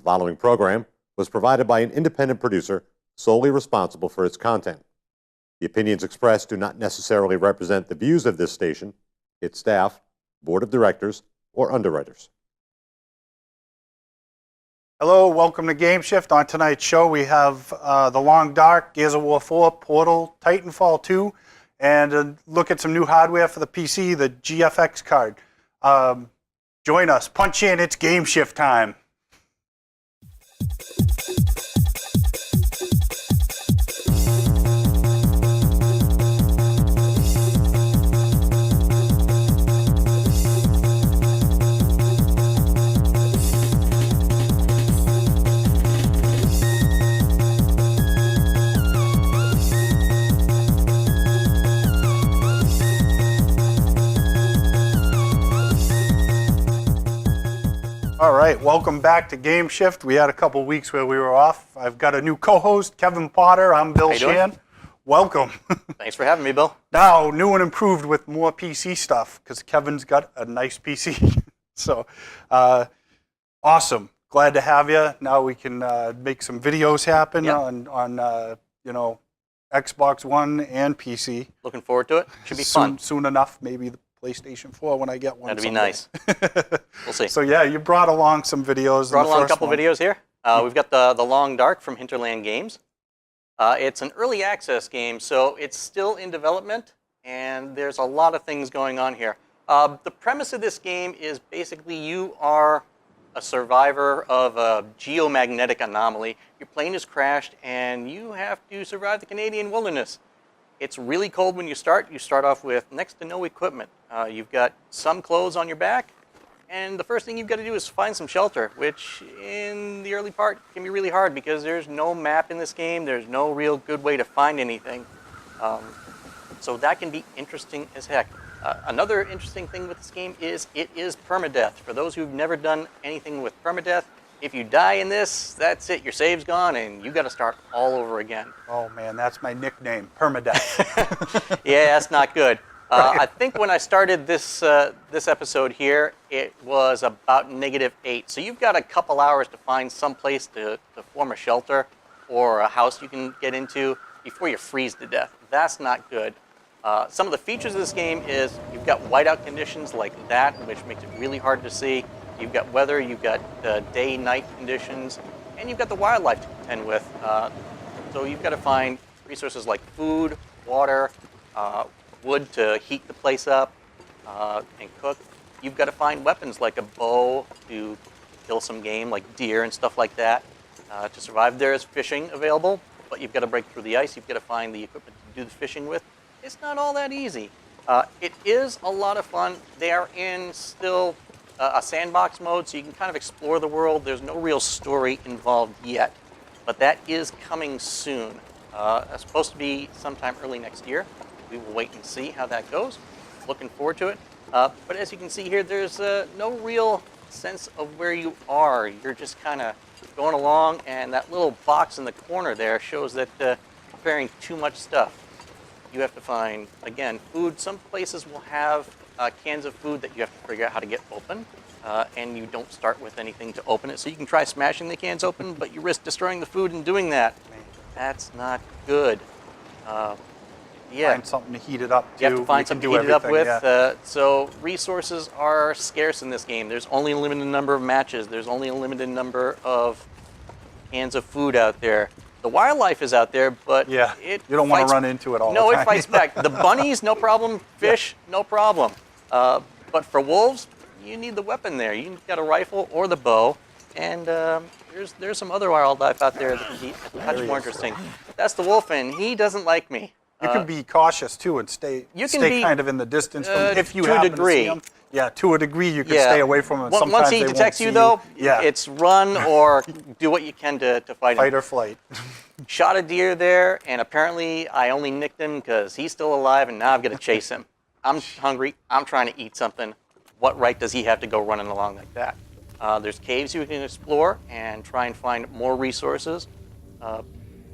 following program was provided by an independent producer solely responsible for its content. The opinions expressed do not necessarily represent the views of this station, its staff, board of directors, or underwriters. Hello, welcome to GameShift. On tonight's show, we have The Long Dark, Gears of War 4, Portal, Titanfall 2, and look at some new hardware for the PC, the GFX card. Join us. Punch in. It's GameShift time. All right, welcome back to GameShift. We had a couple weeks where we were off. I've got a new co-host, Kevin Potter. I'm Bill Sheehan. Welcome. Thanks for having me, Bill. Now, new and improved with more PC stuff, because Kevin's got a nice PC. So, awesome. Glad to have you. Now we can make some videos happen on Xbox One and PC. Looking forward to it. Should be fun. Soon enough, maybe the PlayStation 4 when I get one. That'd be nice. We'll see. So yeah, you brought along some videos. Brought along a couple videos here. We've got the Long Dark from Hinterland Games. It's an early access game, so it's still in development, and there's a lot of things going on here. The premise of this game is basically you are a survivor of a geomagnetic anomaly. Your plane has crashed, and you have to survive the Canadian wilderness. It's really cold when you start. You start off with next to no equipment. You've got some clothes on your back, and the first thing you've got to do is find some shelter, which in the early part can be really hard because there's no map in this game. There's no real good way to find anything. So that can be interesting as heck. Another interesting thing with this game is it is permadeath. For those who've never done anything with permadeath, if you die in this, that's it. Your save's gone, and you got to start all over again. Oh man, that's my nickname, permadeath. Yeah, that's not good. I think when I started this episode here, it was about -8. So you've got a couple hours to find some place to form a shelter or a house you can get into before you freeze to death. That's not good. Some of the features of this game is you've got whiteout conditions like that, which makes it really hard to see. You've got weather, you've got day-night conditions, and you've got the wildlife to contend with. So you've got to find resources like food, water, wood to heat the place up and cook. You've got to find weapons like a bow to kill some game like deer and stuff like that to survive. There is fishing available, but you've got to break through the ice. You've got to find the equipment to do the fishing with. It's not all that easy. It is a lot of fun. They are in still a sandbox mode, so you can kind of explore the world. There's no real story involved yet, but that is coming soon. It's supposed to be sometime early next year. We will wait and see how that goes. Looking forward to it. But as you can see here, there's no real sense of where you are. You're just kind of going along, and that little box in the corner there shows that you're preparing too much stuff. You have to find, again, food. Some places will have cans of food that you have to figure out how to get open, and you don't start with anything to open it. So you can try smashing the cans open, but you risk destroying the food in doing that. That's not good. Yeah. Find something to heat it up too. You have to find something to heat it up with. Yeah. So resources are scarce in this game. There's only a limited number of matches. There's only a limited number of cans of food out there. The wildlife is out there, but you don't want to run into it all the time. No, it fights back. The bunnies, no problem. Fish, no problem. But for wolves, you need the weapon there. You got a rifle or the bow, and there's some other wildlife out there that can be much more interesting. That's the wolf, and he doesn't like me. You can be cautious too and stay kind of in the distance from if you happen to see him. Yeah, to a degree you can stay away from him. Sometimes once he detects you, though, it's run or do what you can to fight him. Fight or flight. Shot a deer there, and apparently I only nicked him because he's still alive, and now I've got to chase him. I'm hungry. I'm trying to eat something. What right does he have to go running along like that? There's caves you can explore and try and find more resources.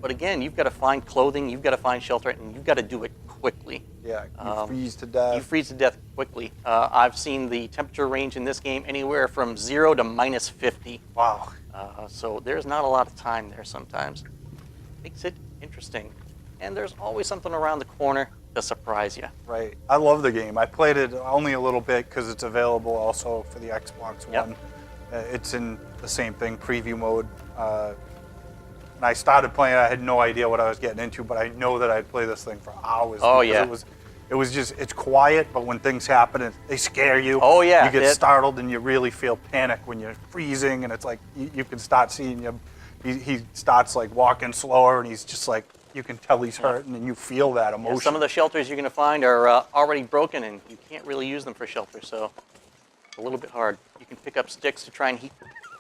But again, you've got to find clothing, you've got to find shelter, and you've got to do it quickly. Yeah, you freeze to death. You freeze to death quickly. I've seen the temperature range in this game anywhere from 0 to -50. Wow. So there's not a lot of time there sometimes. Makes it interesting. And there's always something around the corner to surprise you. Right. I love the game. I played it only a little bit because it's available also for the Xbox One. It's in the same thing, preview mode. And I started playing, I had no idea what I was getting into, but I know that I'd play this thing for hours. Oh, because yeah. It was just, it's quiet, but when things happen, they scare you. Oh, yeah. You get startled and you really feel panic when you're freezing, and it's like, you can start seeing he starts like walking slower, and he's just like, you can tell he's hurting, and you feel that emotion. Yeah, some of the shelters you're going to find are already broken, and you can't really use them for shelter, so it's a little bit hard. You can pick up sticks to try and heat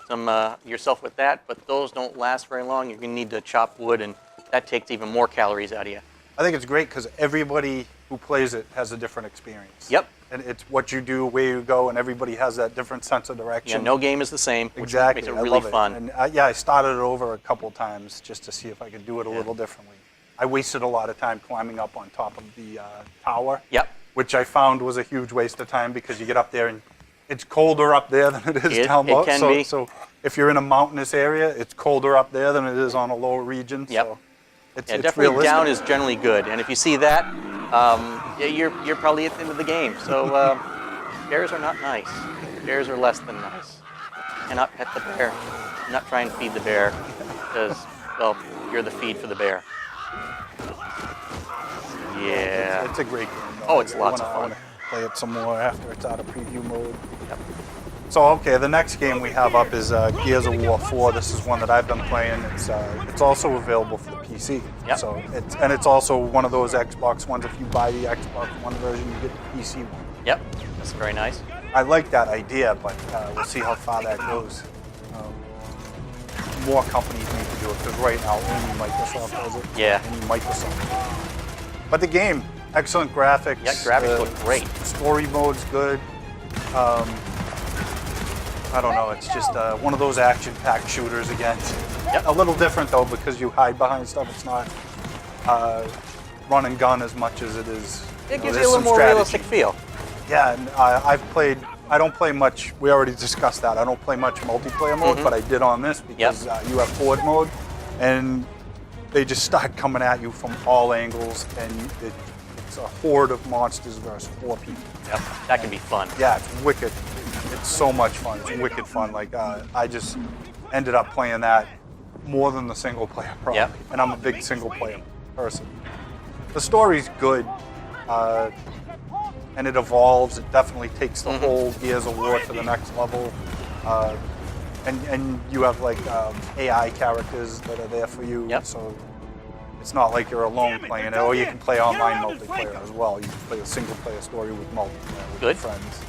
some yourself with that, but those don't last very long. You're going to need to chop wood, and that takes even more calories out of you. I think it's great because everybody who plays it has a different experience. Yep. And it's what you do, where you go, and everybody has that different sense of direction. Yeah, no game is the same, which Exactly. makes it I really love it. fun. And I started it over a couple times just to see if I could do it a little differently. I wasted a lot of time climbing up on top of the tower, which I found was a huge waste of time because you get up there and it's colder up there than it is down below. It can be. So if you're in a mountainous area, it's colder up there than it is on a lower region. Yep. So it's definitely realistic. down is generally good. And if you see that, you're probably at the end of the game. So bears are not nice. Bears are less than nice. You cannot pet the bear. Do not try and feed the bear because, well, you're the feed for the bear. Yeah. It's a great game. Oh, it's lots of fun. I want to play it some more after it's out of preview mode. Yep. So, okay, the next game we have up is Gears of War 4. This is one that I've been playing. It's also available for the PC. Yep. So it's also one of those Xbox ones. If you buy the Xbox One version, you get the PC one. Yep. That's very nice. I like that idea, but we'll see how far that goes. More companies need to do it because right now only Microsoft does it. Yeah. Only Microsoft. But the game, excellent graphics. Yeah, graphics look great. Story mode's good. I don't know, it's just one of those action-packed shooters again. Yep. A little different though because you hide behind stuff. It's not run and gun as much as it is. It gives you a little more realistic feel. Yeah, and I don't play much, we already discussed that. I don't play much multiplayer mode, but I did on this because you have horde mode, and they just start coming at you from all angles, and it's a horde of monsters versus 4 people. Yep. That can be fun. Yeah, it's wicked. It's so much fun. It's wicked fun. Like, I just ended up playing that more than the single player probably. Yep. And I'm a big single player person. The story's good. And it evolves. It definitely takes the whole Gears of War to the next level. And you have like AI characters that are there for you. Yep. So it's not like you're alone playing it, or you can play online multiplayer as well. You can play a single player story with multiplayer with your friends.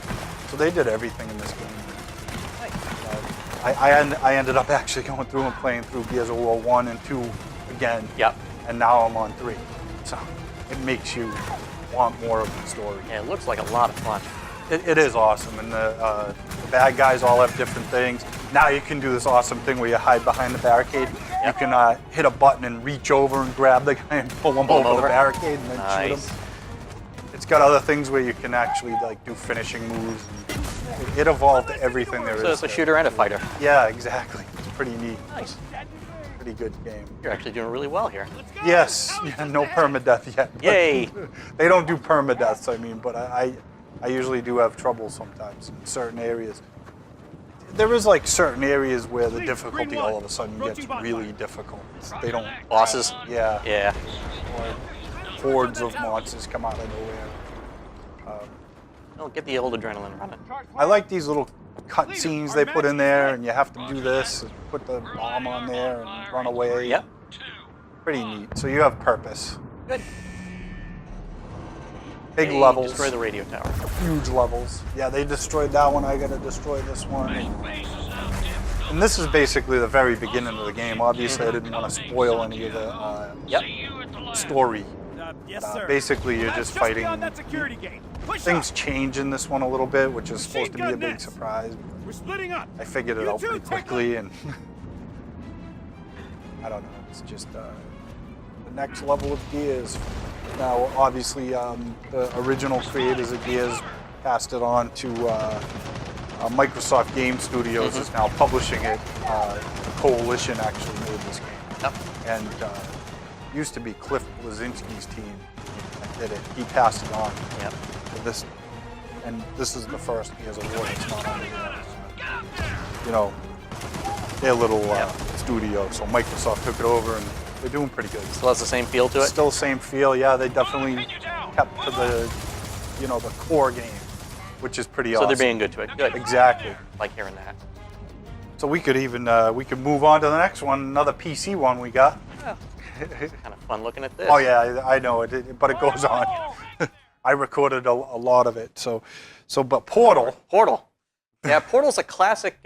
So they did everything in this game. I ended up actually going through and playing through Gears of War 1 and 2 again. Yep. And now I'm on 3. So it makes you want more of the story. Yeah, it looks like a lot of fun. It is awesome, and the bad guys all have different things. Now you can do this awesome thing where you hide behind the barricade. Yep. You can hit a button and reach over and grab the guy and pull him over the barricade and then shoot him. It's got other things where you can actually like do finishing moves. And it evolved to everything there is. So it's a shooter and a fighter. Yeah, exactly. It's pretty neat. Nice. Pretty good game. You're actually doing really well here. Yes, yeah, no permadeath yet. Yay! They don't do permadeaths, I mean, but I usually do have trouble sometimes in certain areas. There is like certain areas where the difficulty all of a sudden gets really difficult. They don't... Bosses? Yeah. Yeah. Or hordes of monsters come out of nowhere. Well, get the old adrenaline running. I like these little cut scenes they put in there, and you have to do this, and put the bomb on there and run away. Yep. Pretty neat. So you have purpose. Good. Big They levels. Destroy the radio tower. Huge levels. Yeah, they destroyed that one. I gotta destroy this one. And this is basically the very beginning of the game. Obviously, I didn't want to spoil any of the story. Basically, you're just fighting. Things change in this one a little bit, which is supposed to be a big surprise. I figured it out pretty quickly, and I don't know. It's just the next level of Gears. Now, obviously, the original creators of Gears passed it on to Microsoft Game Studios is now publishing it. The Coalition actually made this game. Yep. And used to be Cliff Blazinski's team that did it. He passed it on. Yep. To this, and this is the first Gears of War that's not on their little studio. So Microsoft took it over, and they're doing pretty good. Still has the same feel to it? Still the same feel. Yeah, they definitely kept to the core game, which is pretty awesome. So they're being good to it. Good. Exactly. Like hearing that. So we could even move on to the next one, another PC one we got. Well, it's kind of fun looking at this. Oh yeah, I know it, but it goes on. I recorded a lot of it. But Portal. Portal. Yeah, Portal's a classic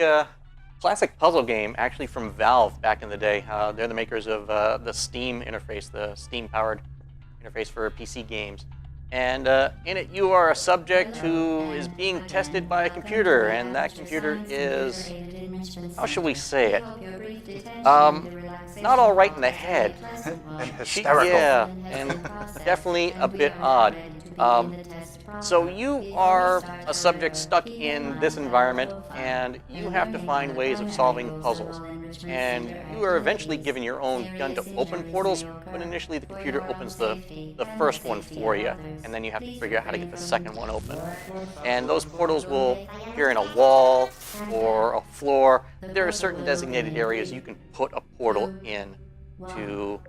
puzzle game, actually from Valve back in the day. They're the makers of the Steam interface, the Steam-powered interface for PC games. And in it, you are a subject who is being tested by a computer, and that computer is, how should we say it? Not all right in the head. And hysterical. Yeah, and definitely a bit odd. So you are a subject stuck in this environment, and you have to find ways of solving puzzles. And you are eventually given your own gun to open portals, but initially the computer opens the first one for you, and then you have to figure out how to get the second one open. And those portals will appear in a wall or a floor. There are certain designated areas you can put a portal in to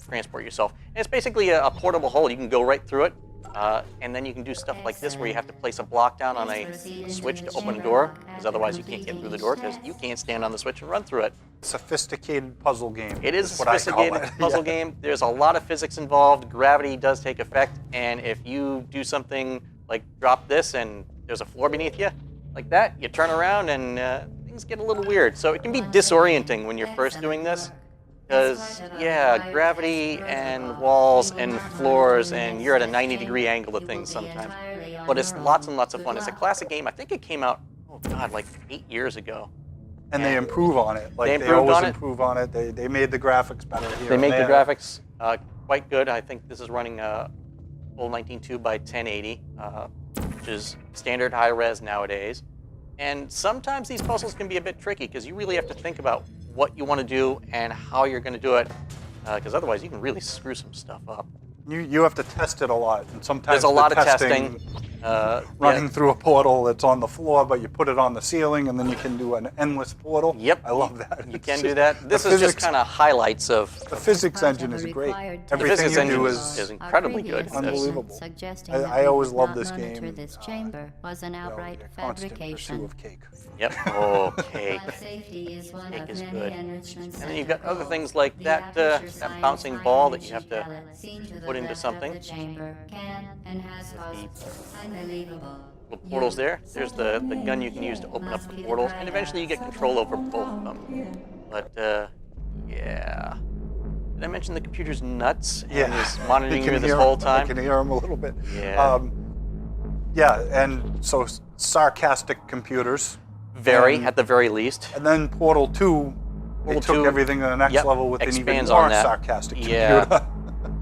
transport yourself. And it's basically a portable hole. You can go right through it. And then you can do stuff like this where you have to place a block down on a switch to open a door, because otherwise you can't get through the door because you can't stand on the switch and run through it. Sophisticated puzzle game. It is a what I call sophisticated it. puzzle game. There's a lot of physics involved. Gravity does take effect, and if you do something like drop this and there's a floor beneath you, like that, you turn around and things get a little weird. So it can be disorienting when you're first doing this. Because, yeah, gravity and walls and floors, and you're at a 90-degree angle to things sometimes. But it's lots and lots of fun. It's a classic game. I think it came out, oh God, like 8 years ago. And they improve on it. Like They they always improved on it. improve on it. They made the graphics better here. They and make the there. graphics quite good. I think this is running full 19.2 by 1080, which is standard high-res nowadays. And sometimes these puzzles can be a bit tricky because you really have to think about what you want to do and how you're going to do it, because otherwise you can really screw some stuff up. You have to test it a lot, and sometimes There's a lot the of testing. running through a portal that's on the floor, but you put it on the ceiling, and then you can do an endless portal. Yep. I love that. You It's can just- do that. This the is just physics- kind of highlights of The physics engine is great. the Everything physics you engine do is incredibly good. unbelievable. Suggesting I that I we always would love not this monitor game. This chamber was an outright A constant pursuit fabrication. of cake. Yep. Oh, cake. Safety is one Cake of is many good. enrichments And then in you've got the other role. things like The that aperture that size bouncing fine ball that you enriched have to palette seen to the put into left of something. the chamber can and has caused unbelievable. little portals there. There's the gun you can use to open up the portals, and eventually you get control over both of them. But yeah. Did I mention the computer's nuts and is monitoring You you can this hear whole 'em. time? I can hear him a little bit. Yeah. Yeah, and so sarcastic computers. Very, And- at the very least. And then Portal 2, they Portal took 2, everything to the next yep, level with an even expands more on that. sarcastic Yeah. computer.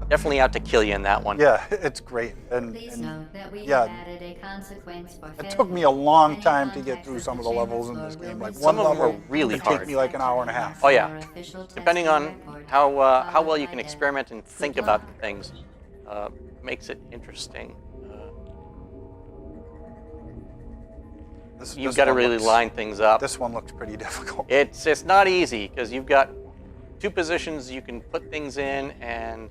Definitely out to kill you in that one. Yeah, it's great. And Please note that we yeah, have added a consequence for it took me a long time to get through some of the levels in this game. Like Some one of them level are really could take hard. me like an hour and a half. Oh yeah. Depending on how well you can experiment and think about things, makes it interesting. You've This got to one really looks- line things up. This one looks pretty difficult. It's not easy because you've got two positions you can put things in, and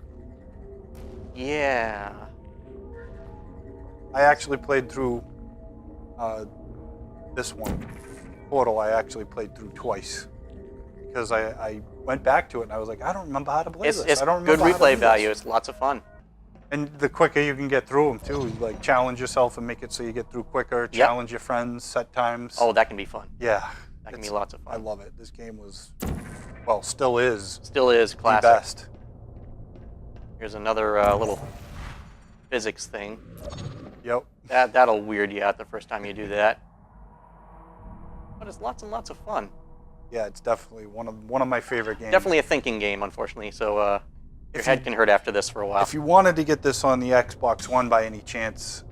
yeah. I actually played through this one, Portal. I actually played through twice because I went back to it and I was like, I don't remember how to play It's this. I don't good remember how to replay do value. this. It's lots of fun. And the quicker you can get through them too, you like challenge yourself and make it so you get through quicker. Challenge your friends, set times. Oh, that can be fun. yeah, That can be it's- lots of I fun. love it. This game was, well, still is Still is the classic. best. Here's another little physics thing. Yep. That'll weird you out the first time you do that. But it's lots and lots of fun. Yeah, it's definitely one of my favorite games. Definitely a thinking game, unfortunately. So Your head can hurt after this for a while. If you wanted to get this on the Xbox One by any chance,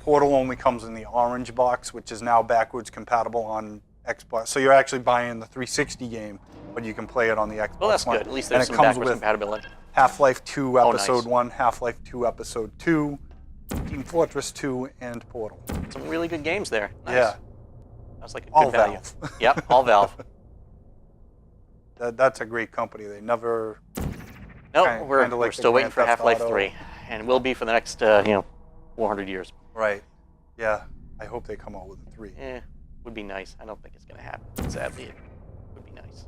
Portal only comes in the orange box, which is now backwards compatible on Xbox. So you're actually buying the 360 game, but you can play it on the Xbox Well, that's One. good. At least And there's it some comes backwards with compatibility. Half-Life 2 Oh, Episode nice. 1, Half-Life 2 Episode 2, Team Fortress 2, and Portal. Some really good games there. Nice. Yeah. That's like a All good value. Valve. Yep, all Valve. That's a great company. They never... No, Kinda we're like the still waiting Grand for Theft Half-Life Auto. 3. And will be for the next, 400 years. Right. Yeah. I hope they come out with a 3. Would be nice. I don't think it's going to happen. Sadly, it would be nice.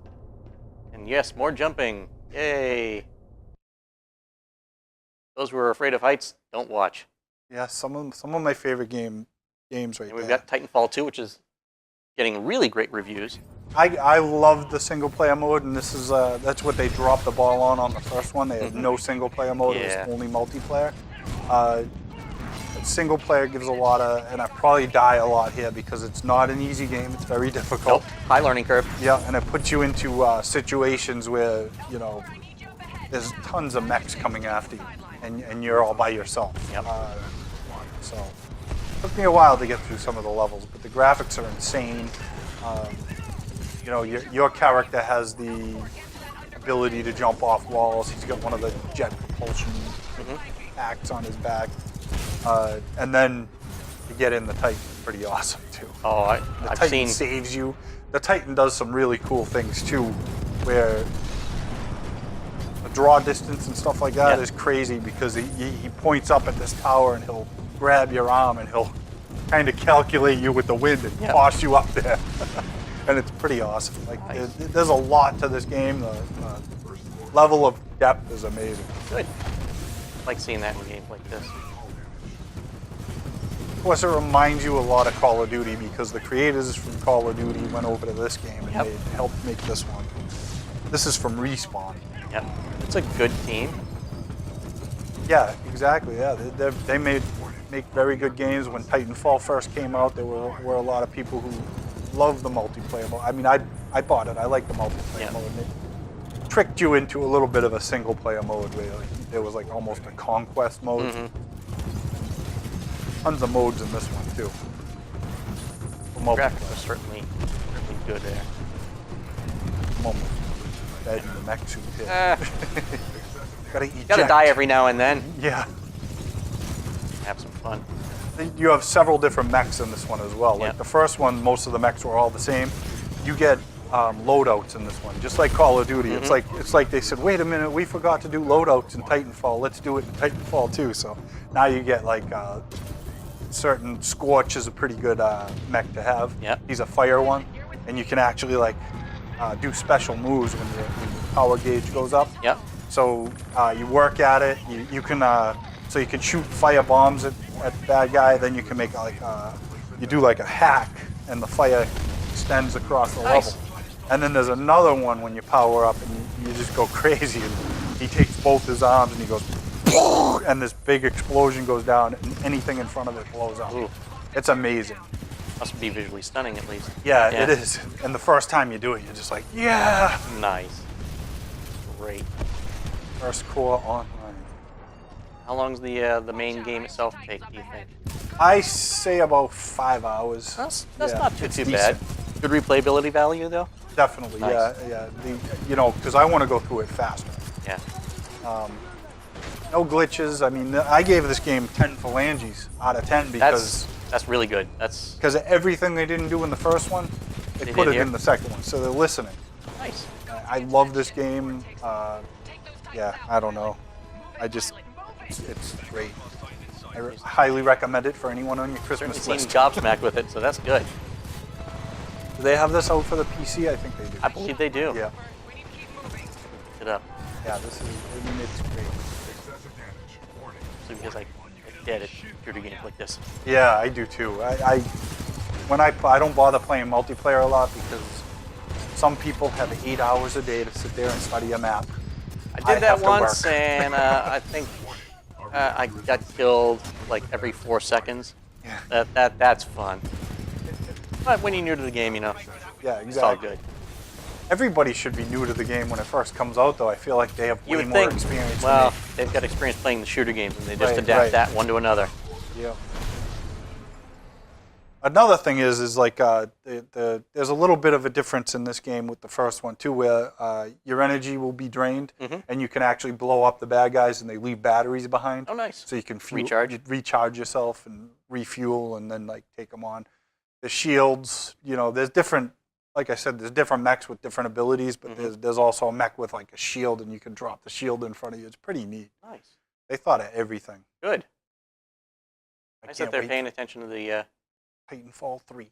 And yes, more jumping. Yay. Those who are afraid of heights, don't watch. Yeah, some of my favorite games right And we've there. got Titanfall 2, which is getting really great reviews. I love the single player mode, and this is that's what they dropped the ball on the first one. They had no single player mode; Yeah. it was only multiplayer. Single player gives a lot of, and I probably die a lot here because it's not an easy game. It's very difficult. Nope. High learning curve. Yeah, and it puts you into situations where there's tons of mechs coming after you, and you're all by yourself. Yep. So it took me a while to get through some of the levels, but the graphics are insane. Your character has the ability to jump off walls. He's got one of the jet propulsion packs on his back. And then to get in the Titan, pretty awesome too. Oh, The I've Titan seen. saves you. The Titan does some really cool things too, where the draw distance and stuff like that Yeah. is crazy because he points up at this tower and he'll grab your arm and he'll kind of calculate you with the wind and Yeah. toss you up there. And it's pretty awesome. Like Nice. there's a lot to this game. The level of depth is amazing. Good. I like seeing that in games like this. Of course, it reminds you a lot of Call of Duty because the creators from Call of Duty went over to this game and Yep. they helped make this one. This is from Respawn. Yep. It's a good team. Yeah, exactly. Yeah, they make very good games. When Titanfall first came out, there were a lot of people who loved the multiplayer mode. I mean, I bought it. I like the multiplayer Yeah. mode. And it tricked you into a little bit of a single player mode where there was like almost a conquest mode. Tons of modes in this one too. For Graphics multiplayer. are certainly good there. Moment. Dead in the mech suit here. Gotta eject. Gotta die every now and then. Yeah. Have some fun. You have several different mechs in this one as well. Like Yeah. the first one, most of the mechs were all the same. You get loadouts in this one, just like Call of Duty. It's like they said, wait a minute, we forgot to do loadouts in Titanfall. Let's do it in Titanfall too. So now you get like certain Scorch is a pretty good mech to have. Yep. He's a fire one, and you can actually like do special moves when your power gauge goes up. Yep. So you work at it. You can so you can shoot fire bombs at the bad guy. Then you can make like you do like a hack, and the fire extends across the Nice. level. And then there's another one when you power up and you just go crazy. And he takes both his arms and he goes, and this big explosion goes down, and anything in front of it blows up. Ooh. It's amazing. Must be visually stunning at least. Yeah, it is. And the first time you do it, you're just like, yeah. Nice. Great. First core online. How long's the main game itself take, do you think? I say about 5 hours. That's Yeah, not too it's bad. decent. Good replayability value though? Definitely, Nice. yeah. Because I want to go through it faster. Yeah. No glitches. I mean, I gave this game 10 phalanges out of 10 because That's really good. That's because of everything they didn't do in the first one, they They put did it here? in the second one. So they're listening. nice. I love this game. Yeah, I don't know. It's great. I highly recommend it for anyone on your Certainly Christmas seems list. gobsmacked with it, so that's good. Do they have this out for the PC? I think they do. I believe they do. Yeah. Pick it up. Yeah, this is, I mean, it's great. So because I dead at shooter games like this. Yeah, I do too. I don't bother playing multiplayer a lot because some people have 8 hours a day to sit there and study a map. I I did have that to once, work. and I think I got killed like every 4 seconds. That's fun. But when you're new to the game, Yeah, it's all exactly. good. Everybody should be new to the game when it first comes out, though. I feel like they have You way would more think. experience Well, than they've got experience playing the shooter games, and they just Right, adapt right. that one to another. me. Yeah. Another thing is like there's a little bit of a difference in this game with the first one too, where your energy will be drained, and you can actually blow up the bad guys, and they leave batteries behind. Oh, nice. So you can recharge yourself and refuel, and then like take them on. The shields, there's different. Like I said, there's different mechs with different abilities, but there's also a mech with like a shield, and you can drop the shield in front of you. It's pretty neat. Nice. They thought of everything. Good. I Nice that can't they're wait paying attention to the Titanfall 3.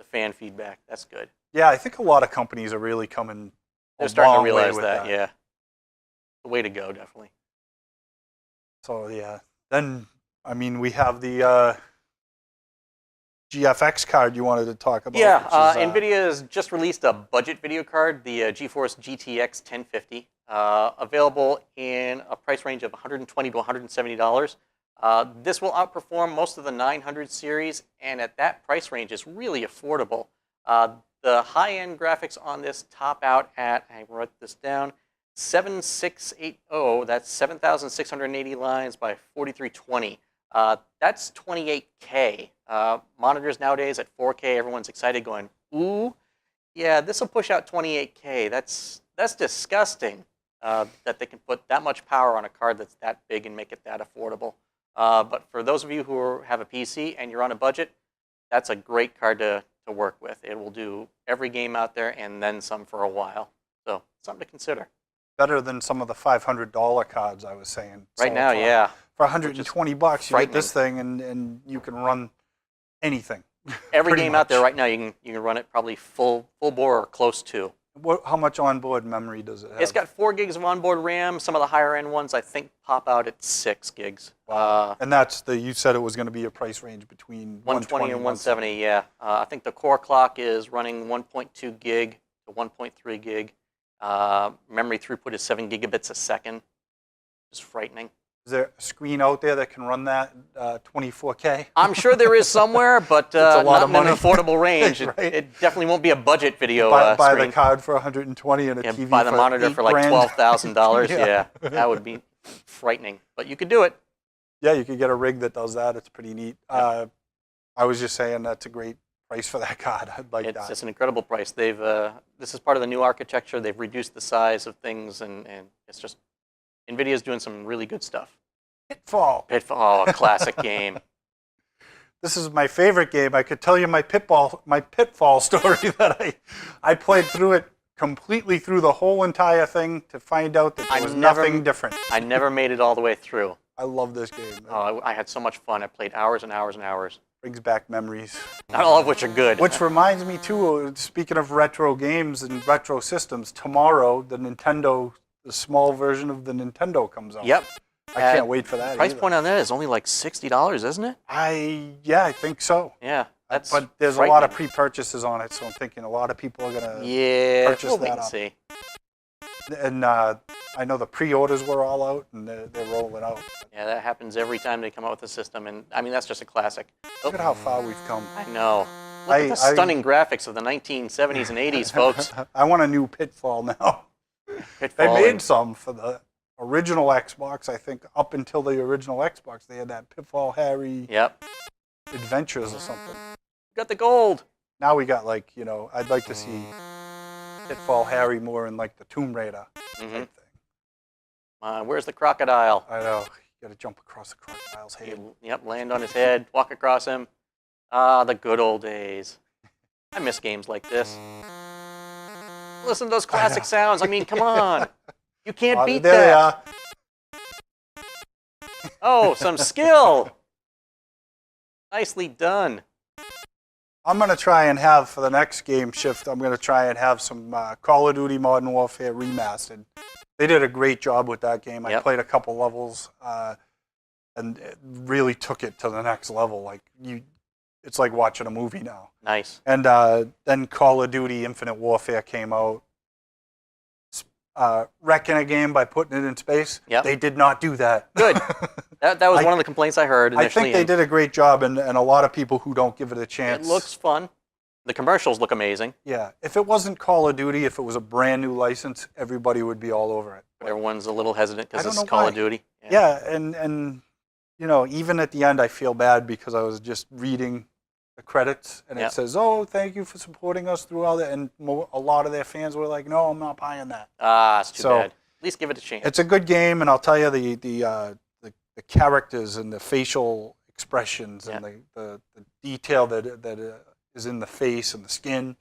fan feedback. That's good. Yeah, I think a lot of companies are really coming. They're a starting to long way realize with that. Yeah. The way to go, definitely. So yeah, then I mean we have the GFX card you wanted to talk about. Yeah, which is, NVIDIA has just released a budget video card, the GeForce GTX 1050, available in a price range of $120 to $170. This will outperform most of the 900 series, and at that price range, it's really affordable. The high-end graphics on this top out at, I wrote this down, 7680. That's 7,680 lines by 4320. That's 28K. Monitors nowadays at 4K, everyone's excited, going, "Ooh, yeah, this will push out 28K." That's disgusting that they can put that much power on a card that's that big and make it that affordable. But for those of you who have a PC and you're on a budget, that's a great card to work with. It will do every game out there and then some for a while. So something to consider. better than some of the $500 cards I was saying. Right So now, for, yeah. For 120 bucks, you get this thing and you can run anything. Every pretty game out there much. right now, you can run it probably full bore or close to. How much onboard memory does it have? It's got 4 gigs of onboard RAM. Some of the higher end ones, I think, pop out at 6 gigs. And that's you said it was going to be a price range between 120 and 170, yeah. I think the core clock is running 1.2 gig to 1.3 gig. Memory throughput is 7 gigabits a second. It's frightening. Is there a screen out there that can run that 24K? I'm sure there is somewhere, but a lot not of in an money. affordable range. Right. It definitely won't be a budget video buy screen. the card for 120 and a Yeah, TV buy the for monitor for like $8,000. $12,000. Yeah. Yeah, that would be frightening. But you could do it. Yeah, you could get a rig that does that. It's pretty neat. I was just saying that's a great price for that card. I'd like that. It's an incredible price. They've this is part of the new architecture. They've reduced the size of things, and it's just NVIDIA's doing some really good stuff. Pitfall. Pitfall, a classic game. This is my favorite game. I could tell you my pitfall story that I played through it completely through the whole entire thing to find out that there was nothing different. I never made it all the way through. I love this game. Oh, I had so much fun. I played hours and hours and hours. Brings back memories. Not all of which are good. Which reminds me too, speaking of retro games and retro systems, tomorrow the small version of the Nintendo comes out. Yep. I can't wait for that. Price either. point on that is only like $60, isn't it? I think so. Yeah, that's. But there's a lot of pre-purchases on it, so I'm thinking a lot of people are gonna purchase we'll wait that and up. see. And I know the pre-orders were all out, and they're rolling out. Yeah, that happens every time they come out with a system, and I mean that's just a classic. Look at how far we've come. I know. Look at the stunning graphics of the 1970s and 80s, folks. I want a new Pitfall now. Pitfall They made and- some for the original Xbox. I think up until the original Xbox, they had that Pitfall Harry Yep. Adventures or something. Got the gold. Now we got I'd like to see Pitfall Harry more in like the Tomb Raider type thing. Where's the crocodile? I know. You got to jump across the crocodile's head. Yep, land on his head, walk across him. Ah, the good old days. I miss games like this. Listen to those classic sounds. I mean, come on. You can't beat there that. they are. Oh, some skill. Nicely done. I'm going to try and have, for the next game shift, I'm going to try and have some Call of Duty Modern Warfare remastered. They did a great job with that game. I Yep. played a couple levels and it really took it to the next level. It's like watching a movie now. Nice. And then Call of Duty Infinite Warfare came out. Wrecking a game by putting it in space. Yep. They did not do that. Good. That was one of the complaints I heard I initially. think they did a great job, and a lot of people who don't give it a chance. It looks fun. The commercials look amazing. Yeah, if it wasn't Call of Duty, if it was a brand new license, everybody would be all over it. But everyone's a little hesitant I because don't it's know Call why. of Duty. Yeah, and you know, even at the end, I feel bad because I was just reading the credits, and Yep. it says, "Oh, thank you for supporting us through all that." And a lot of their fans were like, "No, I'm not buying that." Ah, it's too So- bad. At least give it a chance. It's a good game, and I'll tell you the characters and the facial expressions and the detail that is in the face and the skin,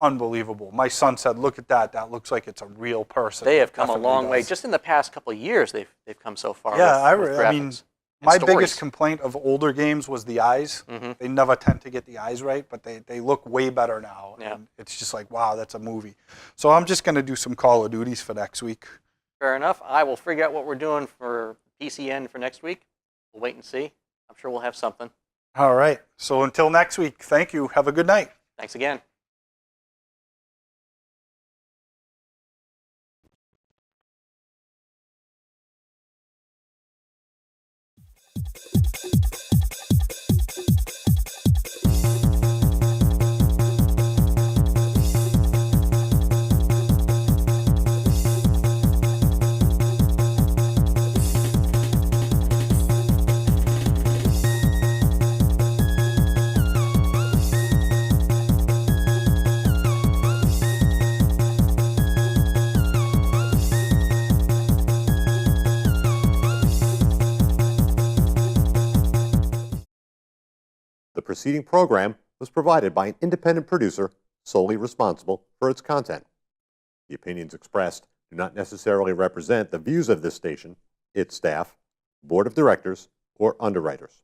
unbelievable. My son said, "Look at that. That looks like it's a real person." They have It come a definitely long way. does. Just in the past couple of years, they've come so far. Yeah, with I mean, graphics and my stories. biggest complaint of older games was the eyes. Mhm. They never tend to get the eyes right, but they look way better now. Yeah. And it's just like, wow, that's a movie. So I'm just going to do some Call of Duties for next week. Fair enough. I will figure out what we're doing for PCN for next week. We'll wait and see. I'm sure we'll have something. All right. So until next week, thank you. Have a good night. Thanks again. The preceding program was provided by an independent producer solely responsible for its content. The opinions expressed do not necessarily represent the views of this station, its staff, board of directors, or underwriters.